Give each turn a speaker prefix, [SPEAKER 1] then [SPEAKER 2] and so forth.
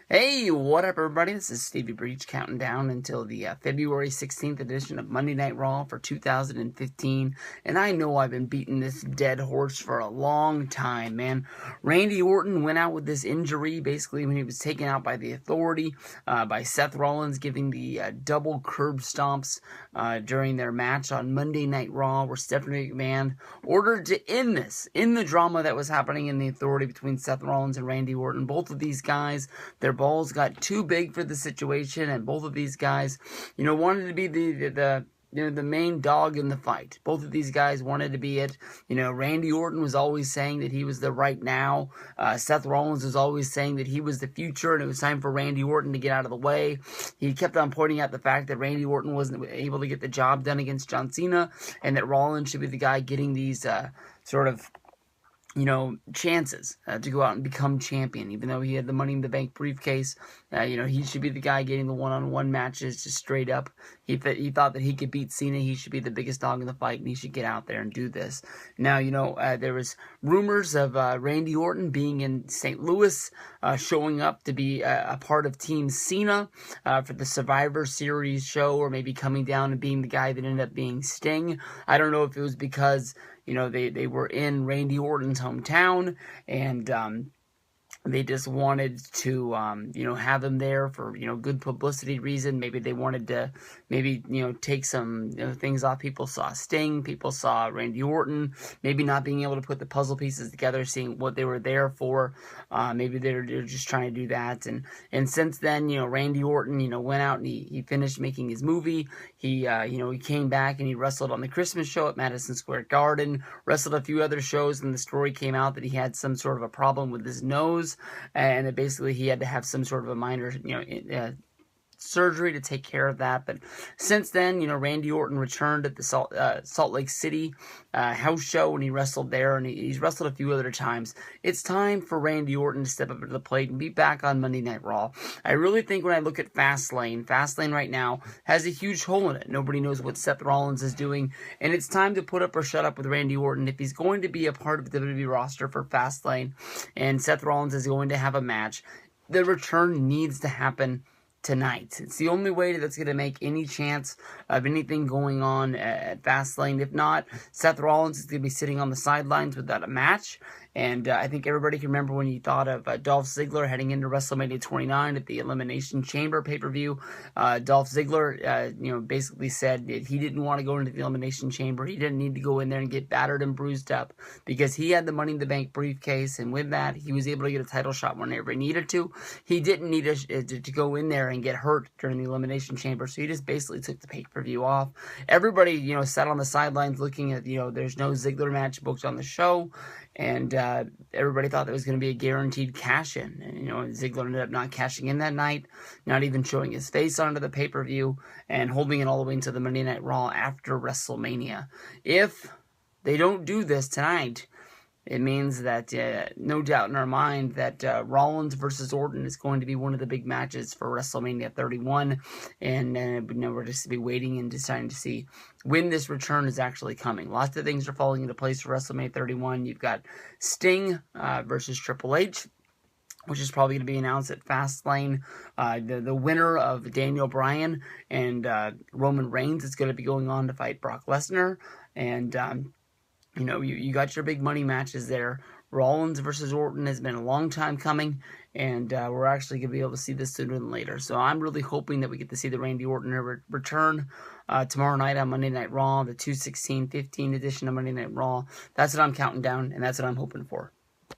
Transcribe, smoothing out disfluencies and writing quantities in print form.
[SPEAKER 1] Hey, what up, everybody? This is Stevie Breach counting down until the February 16th edition of Monday Night Raw for 2015. And I know I've been beating this dead horse for a long time, man. Randy Orton went out with this injury basically when he was taken out by the Authority, by Seth Rollins giving the double curb stomps during their match on Monday Night Raw, where Stephanie McMahon ordered to end the drama that was happening in the Authority between Seth Rollins and Randy Orton. Both of these guys, their balls got too big for the situation, and both of these guys, wanted to be the main dog in the fight. Both of these guys wanted to be it. Randy Orton was always saying that he was the right now. Seth Rollins was always saying that he was the future, and it was time for Randy Orton to get out of the way. He kept on pointing out the fact that Randy Orton wasn't able to get the job done against John Cena, and that Rollins should be the guy getting these chances to go out and become champion. Even though he had the Money in the Bank briefcase, he should be the guy getting the one-on-one matches just straight up. He thought that he could beat Cena. He should be the biggest dog in the fight, and he should get out there and do this. Now, there was rumors of Randy Orton being in St. Louis, showing up to be a part of Team Cena for the Survivor Series show, or maybe coming down and being the guy that ended up being Sting. I don't know if it was because they were in Randy Orton's hometown, and they just wanted to, have him there for, good publicity reason. Maybe they wanted to, take some things off. People saw Sting. People saw Randy Orton. Maybe not being able to put the puzzle pieces together, seeing what they were there for. Maybe they're just trying to do that. And since then, Randy Orton, went out and he finished making his movie. He came back and he wrestled on the Christmas show at Madison Square Garden, wrestled a few other shows, and the story came out that he had some sort of a problem with his nose, and that basically he had to have some sort of a minor, surgery to take care of that. But since then, Randy Orton returned at the Salt Lake City house show, and he wrestled there, and he's wrestled a few other times. It's time for Randy Orton to step up to the plate and be back on Monday Night Raw. I really think when I look at Fastlane right now has a huge hole in it. Nobody knows what Seth Rollins is doing, and it's time to put up or shut up with Randy Orton if he's going to be a part of the WWE roster for Fastlane, and Seth Rollins is going to have a match. The return needs to happen tonight. It's the only way that's going to make any chance of anything going on at Fastlane. If not, Seth Rollins is going to be sitting on the sidelines without a match. And I think everybody can remember when you thought of Dolph Ziggler heading into WrestleMania 29 at the Elimination Chamber pay-per-view. Dolph Ziggler, basically said that he didn't want to go into the Elimination Chamber. He didn't need to go in there and get battered and bruised up because he had the Money in the Bank briefcase, and with that, he was able to get a title shot whenever he needed to. He didn't need to go in there and get hurt during the Elimination Chamber, so he just basically took the pay-per-view off. Everybody, sat on the sidelines looking at, there's no Ziggler match booked on the show, and everybody thought that was going to be a guaranteed cash-in. And, Ziggler ended up not cashing in that night, not even showing his face onto the pay-per-view, and holding it all the way into the Monday Night Raw after WrestleMania. If they don't do this tonight, it means that, no doubt in our mind, that Rollins versus Orton is going to be one of the big matches for WrestleMania 31. And we're just to be waiting and deciding to see when this return is actually coming. Lots of things are falling into place for WrestleMania 31. You've got Sting versus Triple H, which is probably going to be announced at Fastlane. The winner of Daniel Bryan and Roman Reigns is going to be going on to fight Brock Lesnar. And you got your big money matches there. Rollins versus Orton has been a long time coming, and we're actually going to be able to see this sooner than later. So I'm really hoping that we get to see the Randy Orton return tomorrow night on Monday Night Raw, the 2/16/15 edition of Monday Night Raw. That's what I'm counting down, and that's what I'm hoping for.